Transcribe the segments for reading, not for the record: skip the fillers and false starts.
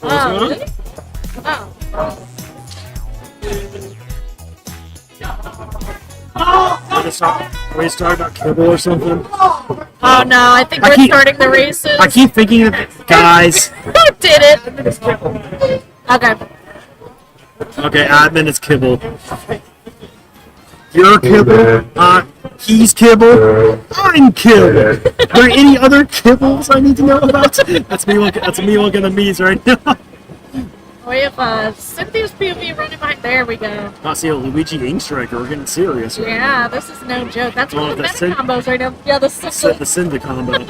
What's going on? Really? Oh. Are we just talking about kibble or something? Oh no, I think we're starting the races. I keep thinking of it, guys. Who did it? Okay. Okay, admin is kibble. You're kibble. He's kibble. I'm kibble. Are there any other kibbles I need to know about? That's me looking at me's right now. We have Cynthia's POV running behind. There we go. I see a Luigi Ink Striker. We're getting serious. Right Yeah, this is no joke. That's one of the meta Sin- combos right now. Yeah, the Cinda combo.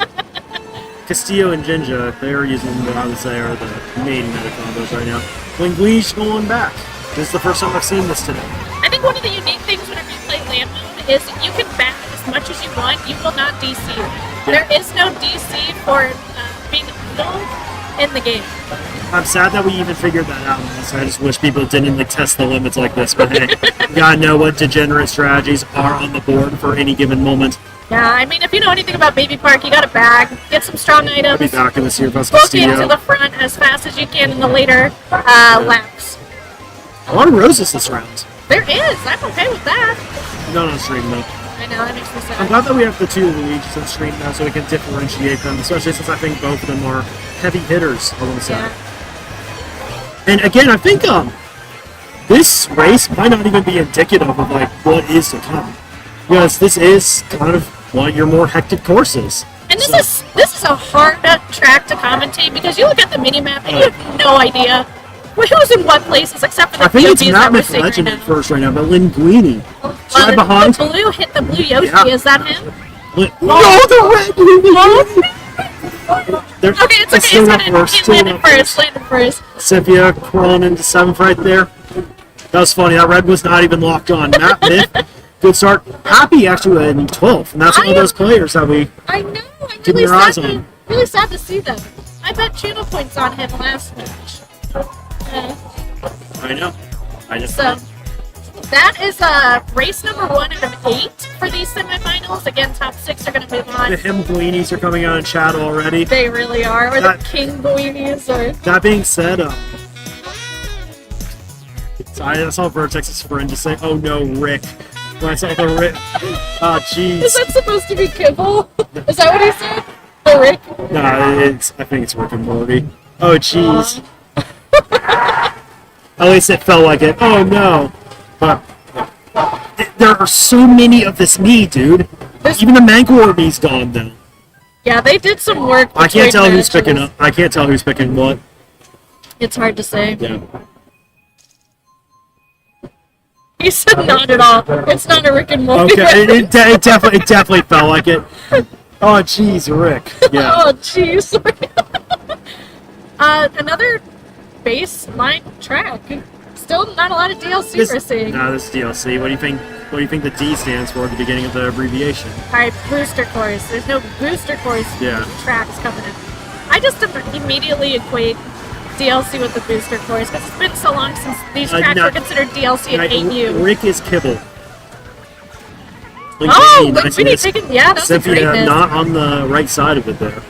Castillo and Jinja, they're using what I would say are the main meta combos right now. Lingui's going back. This is the first time I've seen this today. I think one of the unique things whenever you play land mode is you can back as much as you want. You will not DC. Yeah. There is no DC for being full in the game. I'm sad that we even figured that out. So I just wish people didn't test the limits like this. But hey, you gotta know what degenerate strategies are on the board for any given moment. Yeah, I mean, if you know anything about Baby Park, you got a bag, get some strong items. I'll be back in this year plus Book Castillo. into the front as fast as you can in the later laps. A lot of roses this round. There is. I'm okay with that. Not on stream though. I know, that makes me sad. I'm glad that we have the two Luigi's on stream now so we can differentiate them, especially since I think both of them are heavy hitters alongside. Yeah. And again, I think this race might not even be indicative of like what is to come. Because this is kind of one of your more hectic courses. And this is a hard track to commentate because you look at the minimap and you have no idea who's in what places except for the I think it's POVs that we're Mammoth seeing Legend right at now. first right now, but Linguini. Right behind. The blue hit the blue Yoshi. Yeah. Is that him? No, the red Linguini! Okay, it's okay. He landed first. Cynthia crawling into 7th right there. That was funny. That red was not even locked on. Matt Myth, good start. Happy actually in 12th, and that's one of those players that we I know. I'm keep really your eyes sad. on. Really sad to see them. I bet channel points on him last match. I know. I just So that is race number 1 out of 8 for these semifinals. Again, top 6 are going to move on. the Himguinis are coming out in chat already. They really are. Or the King Buenis or That being said, I saw Vertex's friend just say, "Oh no, Rick." When I saw the Rick, jeez. is that supposed to be Kibble? Is that what he said? The Rick? No, I think it's Rick and Morty. Oh jeez. At least it felt like it. Oh no. But there are so many of this me, dude. Even the Mancor me's gone now. Yeah, they did some work. I can't tell between who's picking up. I can't tell who's picking what. It's hard to say. Yeah. He said not at all. It's not a Rick and Morty. Okay, it definitely felt like it. Oh jeez, Rick. Yeah. Oh jeez. Another baseline track. Still not a lot of DLC we're seeing. No, this is DLC. What do you think? What do you think the D stands for at the beginning of the abbreviation? Alright, booster course. There's no booster course tracks coming in. I just immediately equate DLC with the booster course because it's been so long since these tracks were considered DLC and 8U. Rick is kibble. Linguini taking, yeah, that's a great Cynthia miss. not on the right side of it there.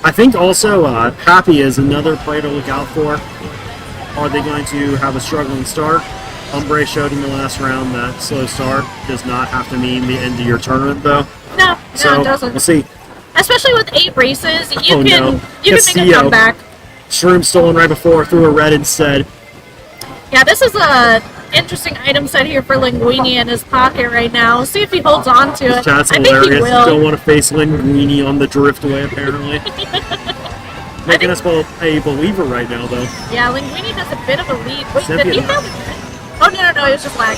I think also Happy is another player to look out for. Are they going to have a struggling start? Umbre showed in the last round that slow start does not have to mean the end of your tournament, though. No, So it doesn't. we'll see. Especially with 8 races, you Oh, can no. you can make a comeback. Shroom stolen right before, threw a red instead. Yeah, this is a interesting item set here for Linguini in his pocket right now. We'll see if he holds on to it. Chat's I think hilarious. he will. Don't want to face Linguini on the driftway, apparently. Making us both a believer right now, though. Yeah, Linguini has a bit of a lead. Wait, Cynthia did he does. have... Oh, no, it was just lag.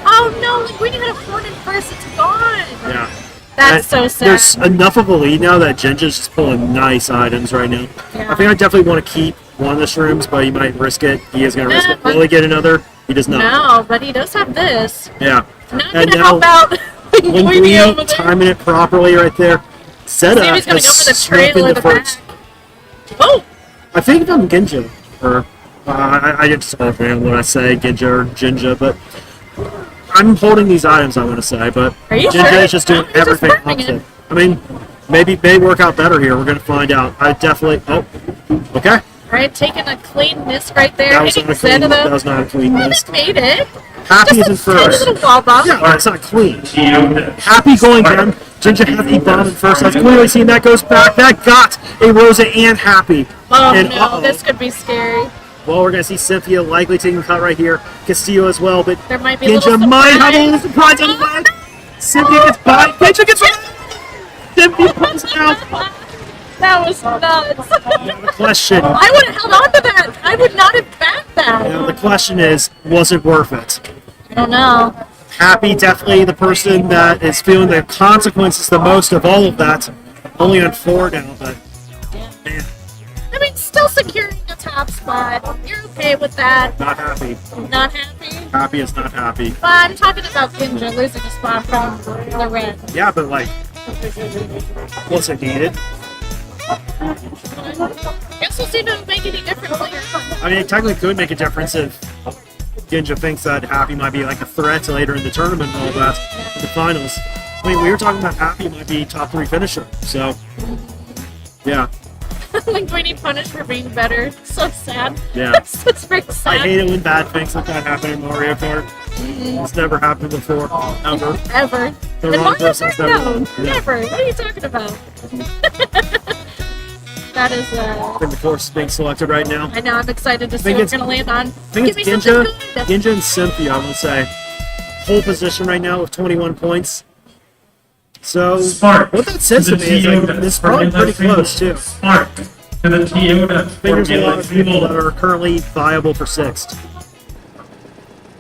Oh, no, Linguini had a horn in first. It's gone. Yeah. That's so sad. There's enough of a lead now that Jinja's just pulling nice items right now. Yeah. I think I definitely want to keep one of the shrooms, but he might risk it. He is going to risk it. Will he get another? He does not. No, but he does have this. Yeah. Not And going to now, help out Linguini over Linguini there. timing it properly right there. Zeta See if he's gonna has go for the snuck trail or into the first. Oh! I think I'm Ginja. Or, I get just offhand when I say Ginja or Jinja, but I'm holding these items, I want to say, but Are you Jinja sure? is just doing No, he's just everything burning opposite. it. I mean, maybe may work out better here. We're going to find out. I definitely... Oh, okay. right? Taking a clean miss right there. That was not a clean miss. Made it. Happy Just is in first. a little wall bump. Yeah, it's not clean. Happy going down. Ginger has the bomb in first. That's clearly seen. That goes back. That got a Rosa and Happy. Oh, and, no. This could be scary. Well, we're going to see Cynthia likely taking a cut right here. Castillo as well, but there might be Ginja might have a little surprise on the line. Cynthia gets by. Ginja gets Cynthia pulls it out. That was nuts. The question. I would have held on to that. I would not have backed that. The question is, was it worth it? I don't know. Happy, definitely the person that is feeling the consequences the most of all of that. Only on 4 now, but man. I mean, still securing the top spot. You're okay with that. Not happy. Not happy? Happy is not happy. But I'm talking about Ginja losing a spot from the red. Yeah, but like, was it needed? Guess we'll see if it make any difference later. I mean, it technically could make a difference if Ginja thinks that Happy might be like a threat later in the tournament and all that, the finals. I mean, we were talking about Happy might be top 3 finisher, so yeah. Linguini punished for being better. So sad. Yeah. It's very sad. I hate it when bad things like that happen in Mario Kart. It's never happened before, ever. Ever. The In wrong Mario person's Kart, never no. won. Yeah. Never. What are you talking about? That is, I think the course is being selected right now. I know, I'm excited to see think what it's it's- going to land on. I think it's Ginja and Cynthia, I would say. Pole position right now with 21 points. So, Spark. what that says to me is like, this is probably pretty close, too. Spark. To the Toyota. I think there's a lot of people that are currently viable for 6th.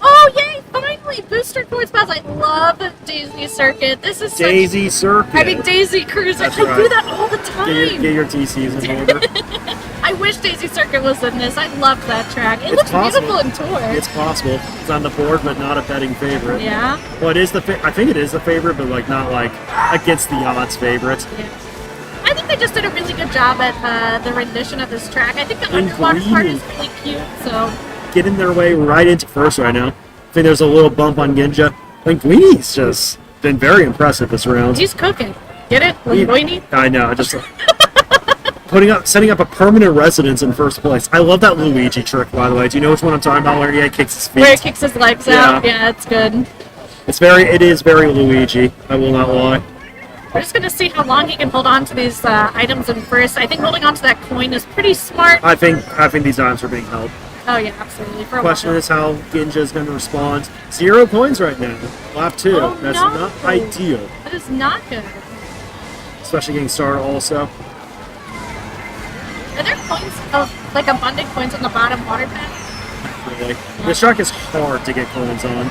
Oh, yay! Finally! Booster coin spots. I love Daisy Circuit. This is Daisy Circuit. I mean, Daisy Cruiser. That's I do right. that all the time. Get your TCs in order. I wish Daisy Circuit was in this. I love that track. It It's looks possible. beautiful in tour. It's possible. It's on the board, but not a betting favorite. Yeah. Well, it is I think it is the favorite, but like not like against the odds favorite. Yeah. I think they just did a really good job at the rendition of this track. I think the And underwater part green. is really cute. So Getting their way right into first right now. I think there's a little bump on Ginja. Linguini's just been very impressive this round. he's cooking. Get it, Linguini? I know. I just setting up a permanent residence in first place. I love that Luigi trick, by the way. Do you know which one I'm talking about? Where he kicks his feet. Where he kicks his legs out. Yeah, it's good. It is very Luigi. I will not lie. We're just going to see how long he can hold on to these items in first. I think holding on to that coin is pretty smart. I think these items are being held. Oh, yeah, absolutely. For a Question while. is how Ginja is going to respond. 0 coins right now. Lap 2. Oh, That's no. not ideal. That is not good. Especially getting started also. Are there coins, like abundant coins on the bottom water pad? Really. This track is hard to get coins on.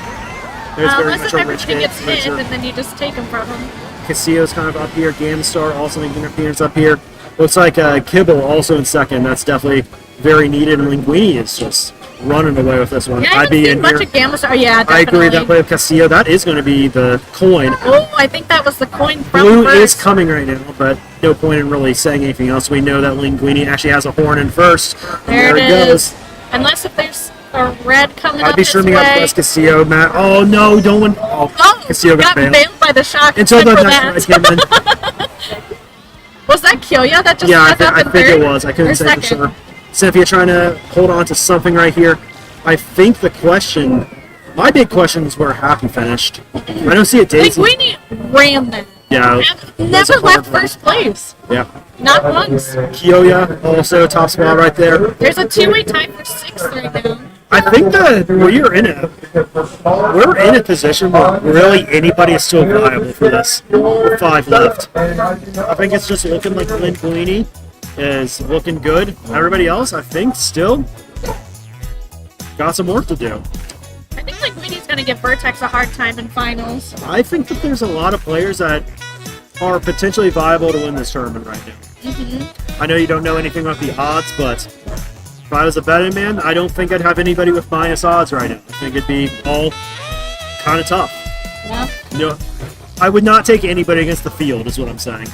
There's very Unless much if a everything rich gets hit, and then you just take them from him. Casillo's kind of up here. Gamstar also making an appearance up here. Looks like Kibble also in second. That's definitely very needed. And Linguini is just running away with this one. Yeah, I I'd haven't be seen in much here. of Gamma Star. Yeah, I definitely. agree that way with Castillo. That is going to be the coin. Oh, I think that was the coin from Blue first. is coming right now, but no point in really saying anything else. We know that Linguini actually has a horn in first. There it it is. goes. Unless if there's a red coming I'd up be this streaming up way. West Castillo, Matt. Oh no, don't win. Oh, Oh, Castillo got bailed. by the shock. Until the for next that. ride came in. Was that Kyoya that just Yeah, snuck up I in think third? it was. I couldn't Or say second? for sure. Cynthia trying to hold on to something right here. I think the question, my big question is where Happy finished. I don't see a Daisy. Linguini ran that. Yeah, that's Never a hard left run. first place. Yeah. Not once. Kyoya also top spot right there. There's a two-way tie for sixth right now. I think that we're in a position where really anybody is still viable for this. 5 left. I think it's just looking like Linguini is looking good. Everybody else, I think, still got some work to do. I think Linguini's going to give Vertex a hard time in finals. I think that there's a lot of players that are potentially viable to win this tournament right now. I know you don't know anything about the odds, but if I was a betting man, I don't think I'd have anybody with minus odds right now. I think it'd be all kind of tough. Yeah. No, I would not take anybody against the field, is what I'm saying.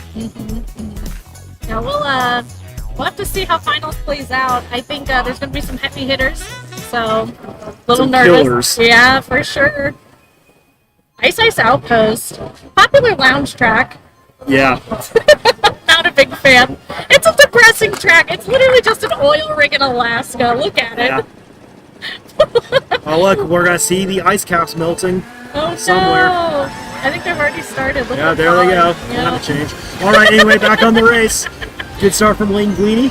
Now we'll have to see how finals plays out. I think there's going to be some heavy hitters, so a little Some nervous. killers. Yeah, for sure. Ice Ice Outpost, popular lounge track. Yeah. Not a big fan. It's a depressing track. It's literally just an oil rig in Alaska. Look at it. Yeah. Oh, look, we're going to see the ice caps melting somewhere. No. I think they've already started. Look Yeah, at there they go. Yeah. Not a change. All right, anyway, back on the race. Good start from Linguini.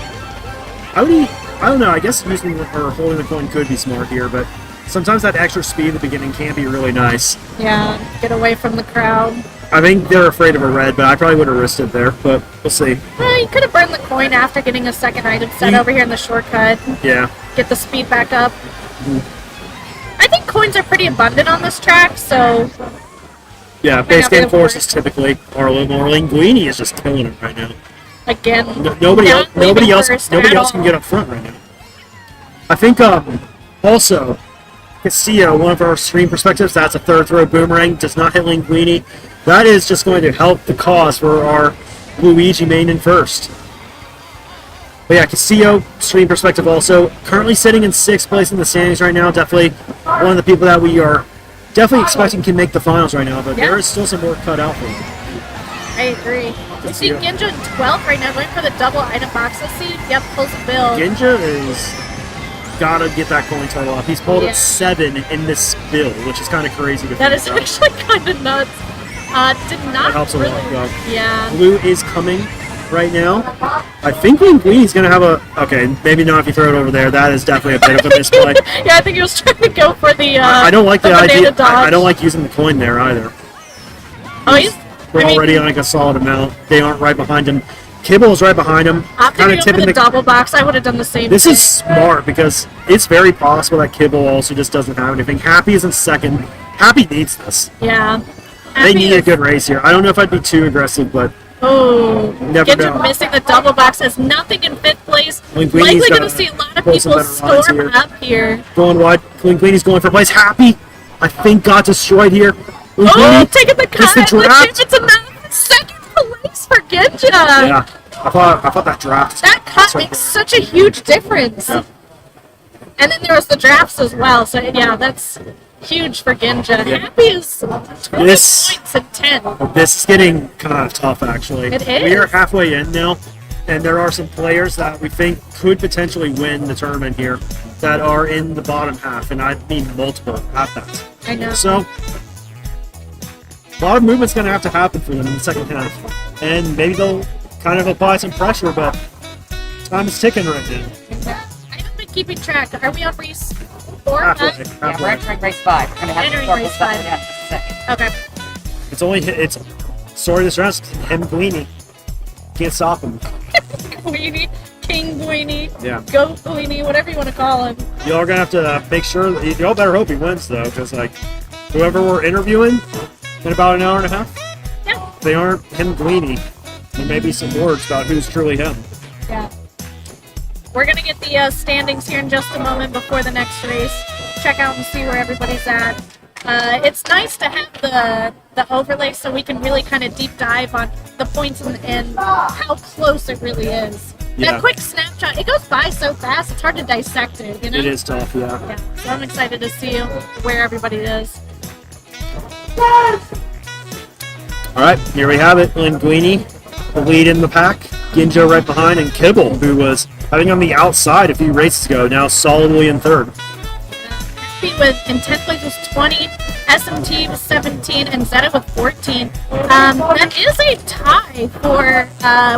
I don't know. I guess using or holding the coin could be smart here, but sometimes that extra speed at the beginning can be really nice. Yeah, get away from the crowd. I think they're afraid of a red, but I probably would have risked it there, but we'll see. Well, you could have burned the coin after getting a second item set over here in the shortcut. Yeah. Get the speed back up. I think coins are pretty abundant on this track, so... Yeah, base game forces typically are a little more. Linguini is just killing it right now. Again, Nobody else can get up front right now. I think also Castillo, one of our stream perspectives, that's a third throw boomerang, does not hit Linguini. That is just going to help the cause for our Luigi main in first. But yeah, Castillo, stream perspective also, currently sitting in 6th place in the standings right now. Definitely one of the people that we are definitely expecting can make the finals right now, but there is still some work cut out for him. I agree. You see Ginja in 12th right now, going for the double item box. Let's see. Yep, pulls the bill. Ginja is gotta get that coin total up. He's pulled at 7 in this build, which is kind of crazy to That is think actually kind of nuts. Did not that helps really. a lot. Go. Yeah. Blue is coming right now. I think Linguini's gonna have a. Okay, maybe not if you throw it over there. That is definitely a bit of a misplay. Yeah, I think he was trying to go for the. I don't like the idea. dodge. I don't like using the coin there either. Oh, We're already on like a solid amount. They aren't right behind him. Kibble is right behind him. After going for the double box, I would have done the same This thing. is smart because it's very possible that Kibble also just doesn't have anything. Happy is in second. Happy needs this. Yeah. They need a good race here. I don't know if I'd be too aggressive, but oh, never know. Ginja missing the double box has nothing in 5th place. Linguini's Likely got going to see a lot of pull some people better lines storm here. up here. Going wide. Linguini's going for place. Happy, I think, got destroyed here. Oh, taking the cut. Missed the draft. It's a second place for Ginja. Yeah, I thought that draft. That cut makes such a huge difference. Yeah. And then there was the drafts as well. So yeah, that's huge for Ginja. Yeah. Happy is 20 points and 10. This is getting kind of tough, actually. It is. We are halfway in now, and there are some players that we think could potentially win the tournament here that are in the bottom half, and I mean multiple at that. I know. So, a lot of movement's going to have to happen for them in the second half, and maybe they'll kind of apply some pressure, but time is ticking right now. I haven't been keeping track. Are we on race 4? Halfway. Yeah, we're entering race 5. We're going to have Entering to start race this stuff 5. in just a second. Okay. It's only it's story of this round. Him Guini can't stop him. Guini, King Guini, Yeah. Go Guini, whatever you want to call him. Y'all are gonna have to make sure. Y'all better hope he wins though, because like whoever we're interviewing in about an hour and a half, Yeah. if they aren't him Guini, there may be some words about who's truly him. Yeah. We're going to get the standings here in just a moment before the next race. Check out and see where everybody's at. It's nice to have the overlay so we can really kind of deep dive on the points and how close it really is. Yeah. That quick snapshot, it goes by so fast, it's hard to dissect it, you know? It is tough, yeah. Yeah, so I'm excited to see where everybody is. All right, here we have it. Linguini, the lead in the pack. Ginjo right behind, and Kibble, who was heading on the outside a few races ago, now solidly in third. Happy with in 10th place was 20, SMT was 17, and Zeta with 14. That is a tie for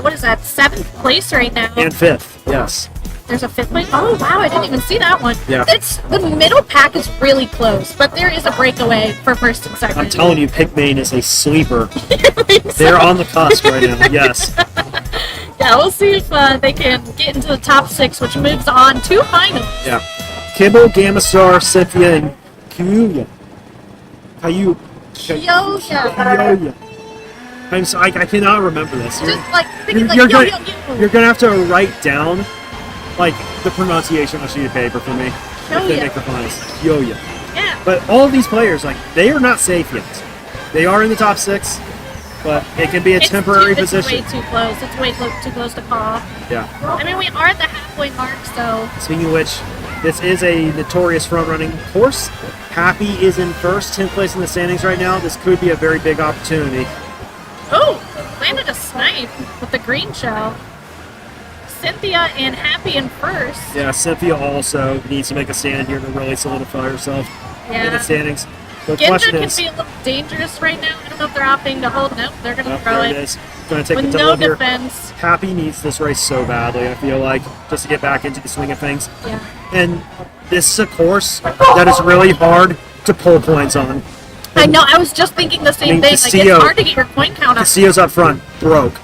what is that, 7th place right now. And fifth, yes. There's a 5th place. Oh wow, I didn't even see that one. Yeah. It's the middle pack is really close, but there is a breakaway for first and second. I'm telling you, Pikmain is a sleeper. They're on the cusp right now, yes. Yeah, we'll see if they can get into the top 6, which moves on to finals. Yeah. Kibble, Gamma Star, Cynthia, and Kiyuya. Kyoya. I'm sorry, I cannot remember this. Just like thinking like You're yo, gonna, yo, yo. you're gonna have to write down like the pronunciation on a sheet of paper for me if they Kyoya. make the finals. Kyoya. Yeah. But all of these players, like, they are not safe yet. They are in the top 6, but it can be a temporary position. It's way too close. It's way too close to call. Yeah. I mean, we are at the halfway mark, so Speaking of which, this is a notorious front-running course. Happy is in first, 10th place in the standings right now. This could be a very big opportunity. oh, landed a snipe. snipe with the green show. Cynthia and Happy in first. Yeah, Cynthia also needs to make a stand here to really solidify herself in the standings. The Ginja question can is, be a little dangerous right now. I don't know if they're opting to hold. No, they're going to throw there it. it is. Going to take With the no double here. defense. Happy needs this race so badly, I feel like, just to get back into the swing of things. Yeah. And this is a course that is really hard to pull points on. I know, I was just thinking the same thing. Like, Castillo- it's hard to get your point count up. Castillo's up front, broke.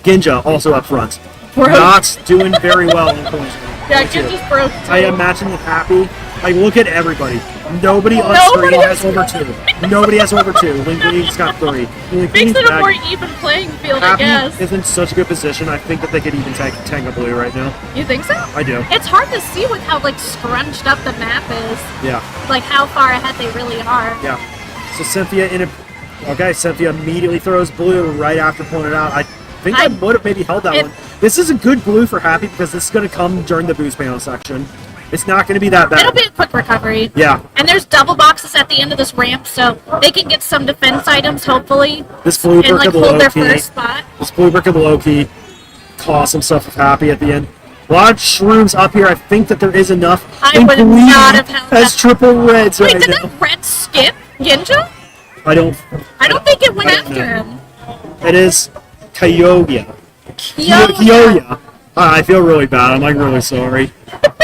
Ginja also up front. Broke. Not doing very well in points. Yeah, Ginja's broke too. I imagine with Happy, like, look at everybody. Nobody on Nobody screen has- has over 2. Nobody has over 2. Linguini's got 3. Makes it a more even playing field, I Happy guess. is in such a good position. I think that they could even take Tango Blue right now. You think so? I do. It's hard to see with how, like, scrunched up the map is. Yeah. Like, how far ahead they really are. Yeah. So Cynthia Cynthia immediately throws blue right after pulling it out. I think I would have maybe held that one. This is a good blue for Happy because this is going to come during the boost panel section. It's not going to be that bad. It'll be a quick recovery. Yeah. And there's double boxes at the end of this ramp, so they can get some defense items, hopefully. This blue and, brick like, of the hold low their key. first spot. This blue brick of the low key caused some stuff with Happy at the end. A lot of shrooms up here. I think that there is enough. I And would Glee not have held has that. triple reds Wait, right did now. that red skip Ginja? I don't think it went I don't after know. him. It is Kyoya. Kyoya. Kyoya. I feel really bad. I'm like really sorry.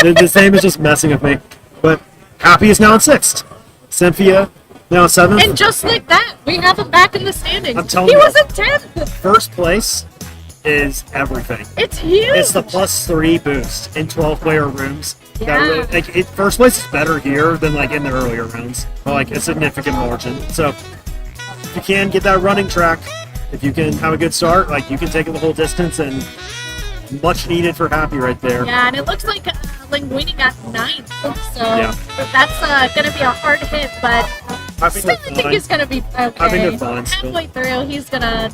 This name is just messing with me. But Happy is now in 6th. Cynthia now in 7th. And just like that, we have him back in the standings. I'm telling he you. was in 10th. First place is everything. It's huge. It's the +3 boost in 12-player rooms. That Yeah. really, like, first place is better here than like in the earlier rounds, by like a significant margin. So if you can get that running track, if you can have a good start, like you can take it the whole distance, and much needed for Happy right there. Yeah, and it looks like Linguini got 9th, so Yeah. that's going to be a hard hit, but I think still they're think fine. he's going to be okay. I think they're fine still. Halfway through, he's gonna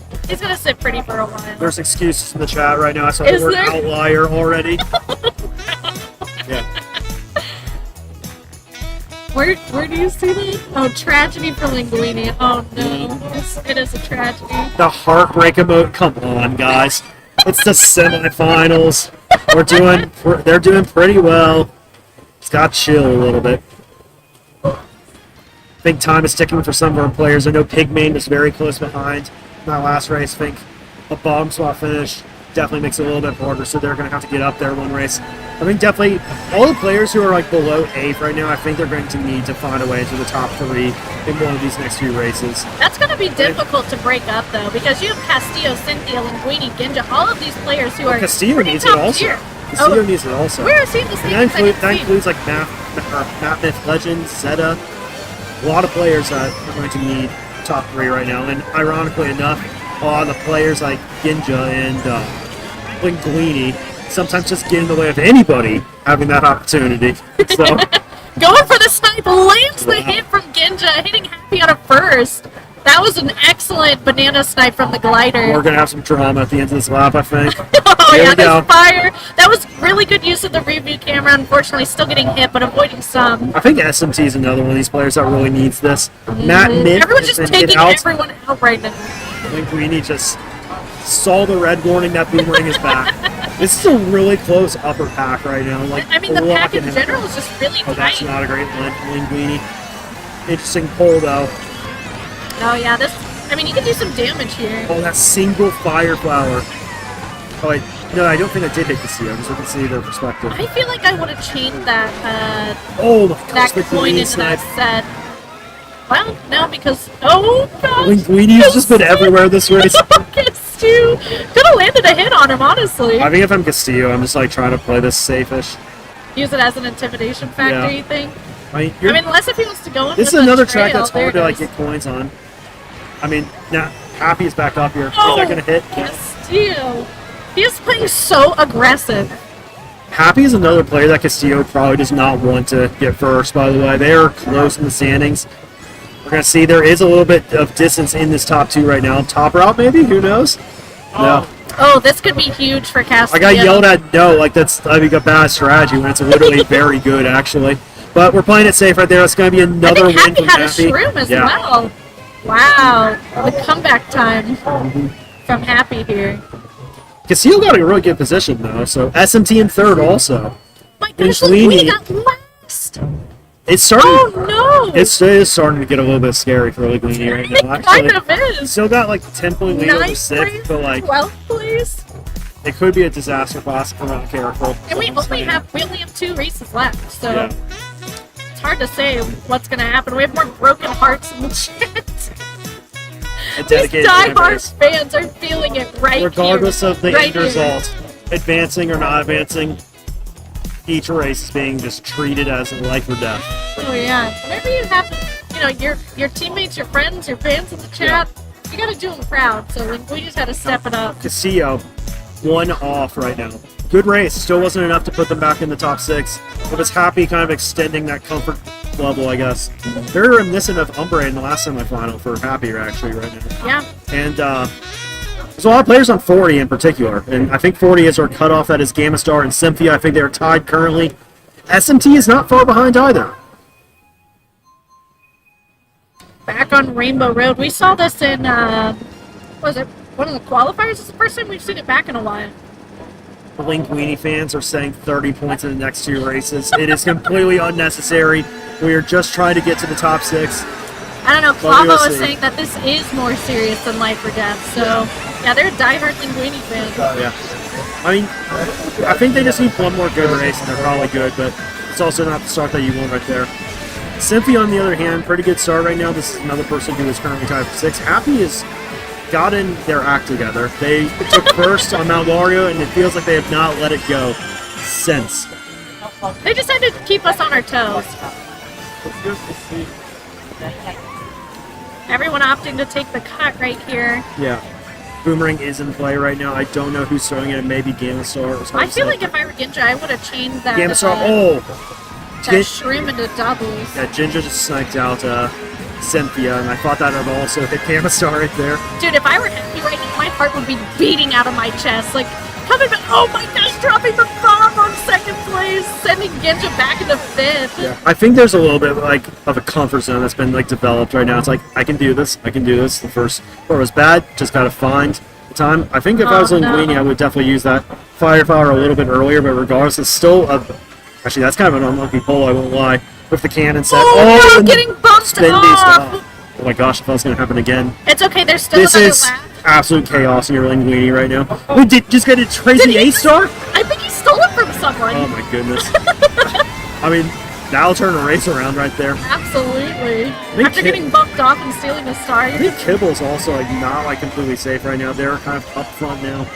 sit pretty for a while. There's excuses in the chat right now. I saw Is the word there? outlier already. Yeah. Where do you see that? Oh, tragedy for Linguini. Oh no, it is a tragedy. The heartbreak emote. Come on, guys. It's the semifinals. They're doing pretty well. It's got to chill a little bit. I think time is ticking for some of our players. I know Pigmane was very close behind in that last race. I think a bottom spot finish definitely makes it a little bit harder, so they're going to have to get up there one race. I think definitely all the players who are like below 8th right now, I think they're going to need to find a way to the top 3 in one of these next few races. That's going to be difficult to break up though, because you have Castillo, Cynthia, Linguini, Ginja, all of these players who are Castillo pretty needs it top also. tier. Castillo needs it also. Where is he in the And standings? that includes like Map Myth Legends, Zeta. A lot of players that are going to need top 3 right now. And ironically enough, a lot of the players like Ginja and Linguini sometimes just get in the way of anybody having that opportunity. So Going for the snipe, lands the hit from Ginja, hitting Happy on a first. That was an excellent banana snipe from the glider. we're going to have some drama at the end of this lap, I think. Oh Here yeah, we go. there's fire. That was really good use of the review camera. Unfortunately, still getting hit, but avoiding some. I think SMT is another one of these players that really needs this. Matt Mid Everyone's has just been hit taking out. everyone out right now. Linguini just saw the red warning that Boomerang is back. This is a really close upper pack right now. Like, I mean, the pack in blocking him. general is just really Oh, that's tight. not a great line from Linguini. Interesting pull, though. Oh yeah, I mean, you can do some damage here. Oh, that single fire flower. Oh, wait. No, I don't think I did hit the sea. I'm just looking to see their perspective. I feel like I would have chained that Oh, my gosh. that coin Linguini into that snipe. set. Well, no, because gosh, Linguini's just been everywhere this race. Stu could have landed a hit on him, honestly. I think if I'm Castillo, I'm just like trying to play this safe-ish. Use it as an intimidation factor, Yeah. you think? I mean, I mean, unless if he wants to go in this is with another a trail, track that's hard to there it like is. get coins on. I mean, now Happy is back up here. Oh, Is that gonna hit? Castillo. He is playing so aggressive. Happy is another player that Castillo probably does not want to get first, by the way. They are close in the standings. We're going to see there is a little bit of distance in this top 2 right now. Top route, maybe? Who knows? No. Oh, this could be huge for Castillo. I got yelled at no, like that's, I think, a bad strategy when it's literally very good, actually. But we're playing it safe right there. That's going to be I another think win Happy from had a Happy. shroom as Yeah. well. Wow, the comeback time from Happy here. Castillo got a really good position, though. So SMT in third also. My gosh, Linguini Linguini got last. It's starting. Oh, no. It is starting to get a little bit scary for Linguini right now. It kind of is. Still got like 10-point lead over 9th sixth, place, but like 12th place. it could be a disaster class if we're not careful. And we only have 2 races left, so Yeah. it's hard to say what's gonna happen. We have more broken hearts in the chat. A These dedicated fan diehard base. fans are feeling it right Regardless here, of the right end here. result, advancing or not advancing, each race is being just treated as life or death. Oh yeah. Whenever you have, your teammates, your friends, your fans in the chat, you gotta do them proud. So like, we just had to step it up. Castillo, 1 off right now. Good race. Still wasn't enough to put them back in the top 6. But was happy kind of extending that comfort level, I guess. Very reminiscent of Umbre in the last semifinal for Happy, actually, right now. Yeah. And there's a lot of players on 40 in particular. And I think 40 is our cutoff. That is Gamma Star and Cynthia. I think they're tied currently. SMT is not far behind either. Back on Rainbow Road. We saw this in, was it one of the qualifiers? It's the first time we've seen it back in a while. The Linguini fans are saying 30 points in the next 2 races. It is completely unnecessary. We are just trying to get to the top 6. I don't know, Well, we'll Clavo is see. saying that this is more serious than life or death. So, yeah, they're a diehard Linguini fans. Yeah. I mean, I think they just need one more good race, and they're probably good, but it's also not the start that you want right there. Cynthia, on the other hand, pretty good start right now. This is another person who is currently tied for 6. Happy has gotten their act together. They took first on Mount Wario, and it feels like they have not let it go since. They just had to keep us on our toes. Everyone opting to take the cut right here. Yeah. Boomerang is in play right now. I don't know who's throwing it. Maybe Gamma Star. I feel like if I were Ginja, I would have changed that, Gamma Star. that shroom into doubles. Yeah, Ginger just sniped out Cynthia, and I thought that would also hit Gamma Star right there. Dude, if I were happy right now, my heart would be beating out of my chest. Like, coming back, oh my gosh, dropping the bomb on 2nd place, sending Ginja back into 5th. Yeah, I think there's a little bit like of a comfort zone that's been like developed right now. It's like I can do this. The first part was bad, just gotta find the time. I think if I was Linguini, I would definitely use that firepower a little bit earlier. But regardless, it's still actually that's kind of an unlucky pull. I won't lie. With the cannon set. Oh, no, and getting bumped spin off. beast off. Oh my gosh, if that's gonna happen again. It's okay, there's still This another is lap. absolute chaos in your Linguini right now. We did just get a crazy A-star? I think he stole it from someone. Oh my goodness. I mean, that'll turn a race around right there. Absolutely. think After getting bumped off and stealing a star. I think Kibble's also like not like completely safe right now. They're kind of up front now.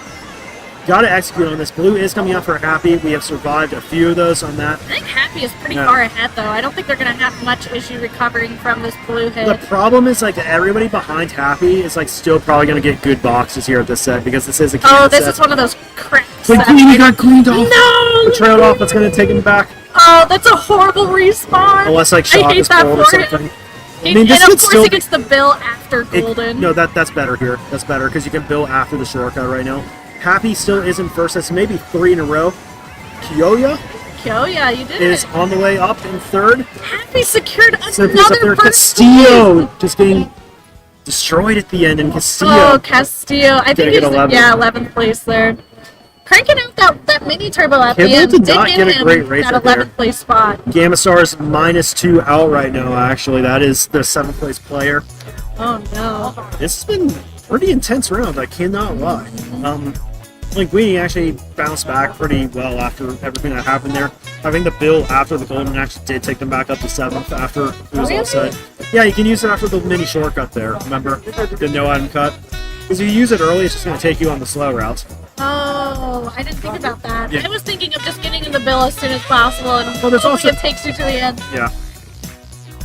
Gotta execute on this. Blue is coming out for Happy. We have survived a few of those on that. I think Happy is pretty Yeah. far ahead, though. I don't think they're going to have much issue recovering from this blue hit. The problem is like everybody behind Happy is like still probably gonna get good boxes here at this set because this is a Oh, this set. is one of those cracks. But Queenie got cleaned off. No! Trailed off. That's gonna take him back. Oh, that's a horrible respawn. Unless like I shot hate is that pulled or for him. something. He, I mean, this and could of course still he gets the bill after golden. No, that's better here. That's better because you can bill after the shortcut right now. Happy still isn't first. That's maybe 3 in a row. Kyoya Oh yeah, you did is it. on the way up in 3rd. Happy secured Cynthia's up there. another first Castillo place. just getting destroyed at the end, and Castillo. Oh, Castillo. I think Gonna he's get 11th. yeah, 11th place there. Cranking out that mini turbo at Kibble the end did not get a him great race that right 11th there. place spot. Gamma Star is -2 out right now. Actually, that is the 7th place player. Oh no. This has been a pretty intense round. I cannot lie. Linguini actually bounced back pretty well after everything that happened there. I think the bill after the golden actually did take them back up to 7th after it was all set. Yeah, you can use it after the mini shortcut there. Remember the no item cut? Because if you use it early, it's just going to take you on the slow routes. Oh, I didn't think about that. Yeah. I was thinking of just getting in the bill as soon as possible, and Well, there's hopefully also- it takes you to the end. Yeah.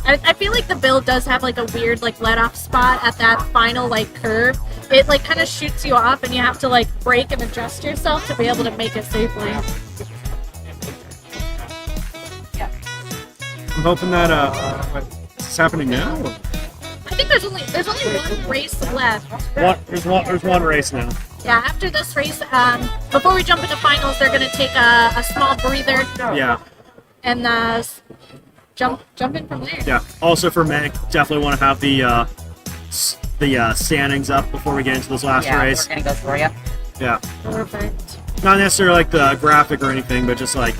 I feel like the bill does have like a weird like let off spot at that final like curve. It like kind of shoots you off, and you have to like brake and adjust yourself to be able to make it safely. I'm hoping that is this happening now. Or? I think there's only one race left. There's one race now. Yeah, after this race, before we jump into finals, they're gonna take a small breather Yeah. and jump in from there. Yeah. Also for Meg, definitely want to have the standings up before we get into this last Yeah, race. we're gonna go for you. Yeah. Perfect. Not necessarily like the graphic or anything, but just like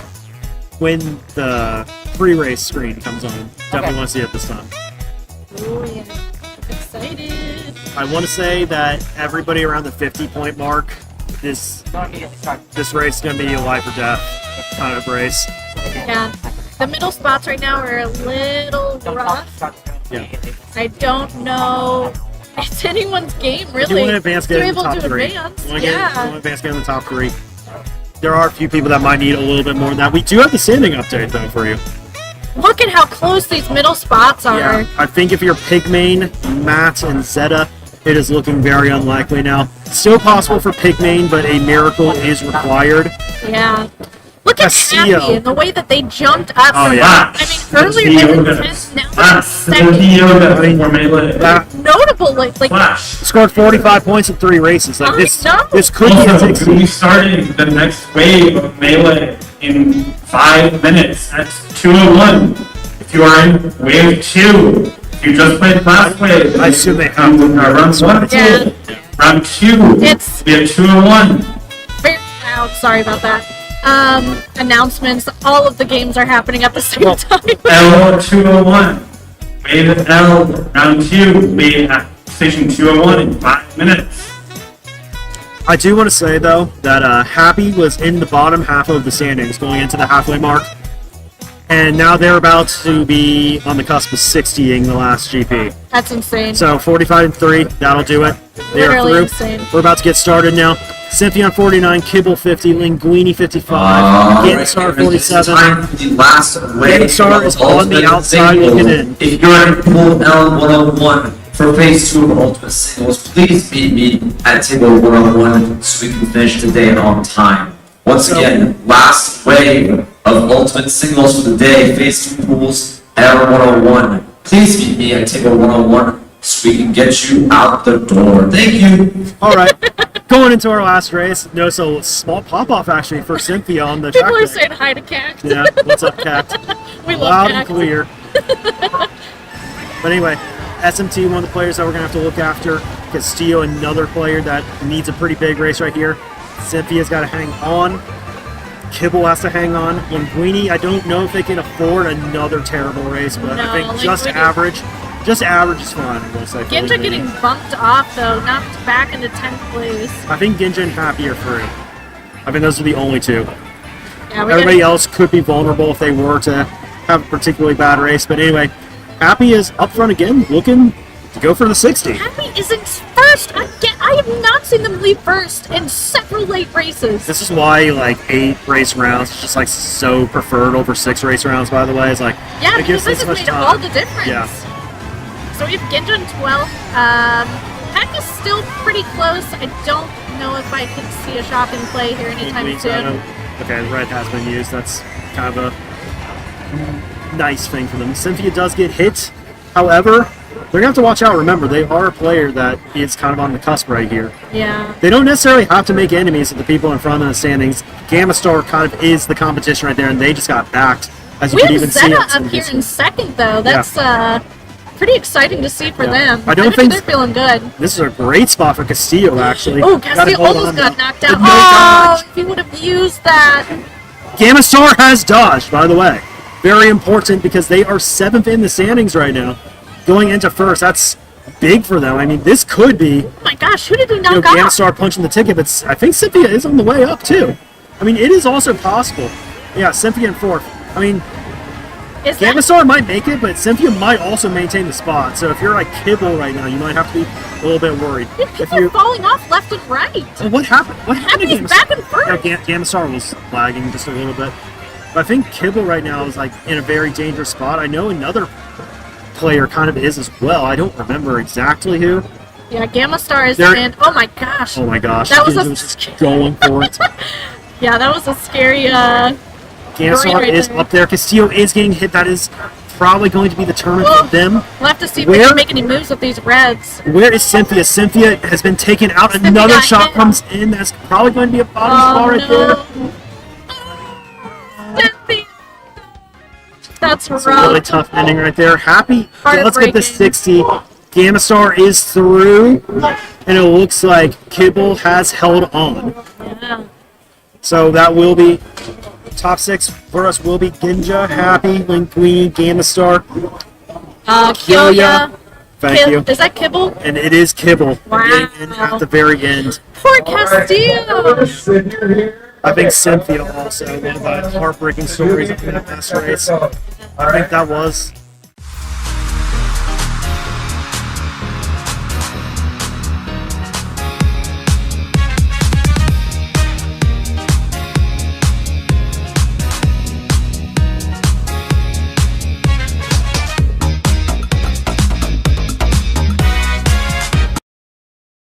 when the pre-race screen comes on. Definitely want to see it this time. Oh yeah. Excited. I want to say that everybody around the 50-point mark, this race is going to be a life or death kind of race. Yeah. The middle spots right now are a little rough. Yeah. I don't know. It's anyone's game, really. You want to advance, get in the able top to three. advance. You want to Yeah. advance, get in the top three. There are a few people that might need a little bit more than that. We do have the standing update, though, for you. Look at how close these middle spots are. Yeah, I think if you're Pigmain, Matt, and Zeta, it is looking very unlikely now. Still possible for Pigmain, but a miracle is required. Yeah. Look at Castillo. Happy and the way that they jumped up. Oh, from yeah. I mean, earlier they were 10th, now they're second. for Melee. That Notable, like Flash. scored 45 points in 3 races. Like this, I know. this could be a Also, 60. we started the next wave of Melee in 5 minutes. That's 201. If you are in wave 2, if you just played last wave, I assume they have to round 1. Yeah. Round 2, It's- we have 201. Very loud. Sorry about that. Announcements. All of the games are happening at the same Well, time. L 201. Wave L, round 2, we at station 201 in 5 minutes. I do want to say, though, that Happy was in the bottom half of the standings going into the halfway mark. And now they're about to be on the cusp of 60ing the last GP. That's insane. So 45 and 3, that'll do it. They are Literally through. insane. We're about to get started now. Symphion 49, Kibble 50, Linguini 55, Ganstar 47. Time for the last wave. Ganstar is on the outside looking in. If you're in pool L101 for phase 2 of Ultimate Singles, please meet me at table 101 so we can finish the day on time. Once again, last wave of Ultimate Singles for the day, phase 2 pools L101. Please meet me at table 101 so we can get you out the door. Thank you. All right, going into our last race. Notice a small pop-off, actually, for Cynthia on the track. People are there. saying hi to Cact. Yeah, what's up, Cat? We love Loud and Cact. clear. But anyway, SMT, one of the players that we're going to have to look after. Castillo, another player that needs a pretty big race right here. Cynthia's got to hang on. Kibble has to hang on. Linguini, I don't know if they can afford another terrible race, but No, I think just Linguini- average is fine. I'm gonna say for Ginja Linguini. getting bumped off, though, knocked back into 10th place. I think Ginja and Happy are free. I mean, those are the only two. Yeah, we Everybody gotta, else could be vulnerable if they were to have a particularly bad race. But anyway, Happy is up front again, looking to go for the 60. Happy isn't first again. I have not seen them leave first in several late races. This is why like 8 race rounds is just like so preferred over 6 race rounds. By the way, it's like Yeah, it gives because this this has much made time. all the difference. Yeah. So we have Ginja in 12th. Heck is still pretty close. I don't know if I can see a shop in play here anytime soon. Okay, red has been used. That's kind of a nice thing for them. Cynthia does get hit. However, they're going to have to watch out. Remember, they are a player that is kind of on the cusp right here. Yeah. They don't necessarily have to make enemies with the people in front of the standings. Gamma Star kind of is the competition right there, and they just got backed. As you We can have even see Zeta it. up here in second, though. That's pretty exciting to see for Yeah. them. I don't think- they're feeling good. This is a great spot for Castillo, actually. Oh, Gotta Castillo hold almost on got now. knocked out. But no dodge. Oh, if he would have used that. Gamma Star has dodged, by the way. Very important because they are 7th in the standings right now. Going into first, that's big for them. I mean, this could be Oh my gosh, who did he knock Gamma off? Star punching the ticket, but I think Cynthia is on the way up, too. I mean, it is also possible. Yeah, Cynthia in 4th. I mean, Is Gamma that, Star might make it, but Cynthia might also maintain the spot. So if you're like Kibble right now, you might have to be a little bit worried. If people are falling off left and right. Well, what happened? What happened to Happy's Gamma back Star? and forth. Yeah, Gamma Star was lagging just a little bit. But I think Kibble right now is like in a very dangerous spot. I know another player kind of is as well. I don't remember exactly who. Yeah, Gamma Star is There- in. Oh my gosh. Oh my gosh, That was Ginja a- was just going for it. Yeah, that was a scary. Gamma Star right is there. up there. Castillo is getting hit. That is probably going to be the tournament Oh. for them. We'll have to see if we Where- can make any moves with these reds. Where is Cynthia? Cynthia has been taken out. Cynthia Another got shot hit. comes in. That's probably going to be a bottom Oh spot right there. no. Cynthia. That's It's a really rough. tough ending right there. Happy. Let's get the Heartbreaking. 60. Gamma Star is through. and it looks like Kibble has held on. Yeah. So that will be top 6 for us. Will be Ginja, Happy, Linguini, Gamma Star, Kyoya. Thank you. Is that Kibble? And it is Kibble. Wow. Getting in at the very end. Poor Castillo. I think Cynthia also, one of the heartbreaking stories of the last race. I think that was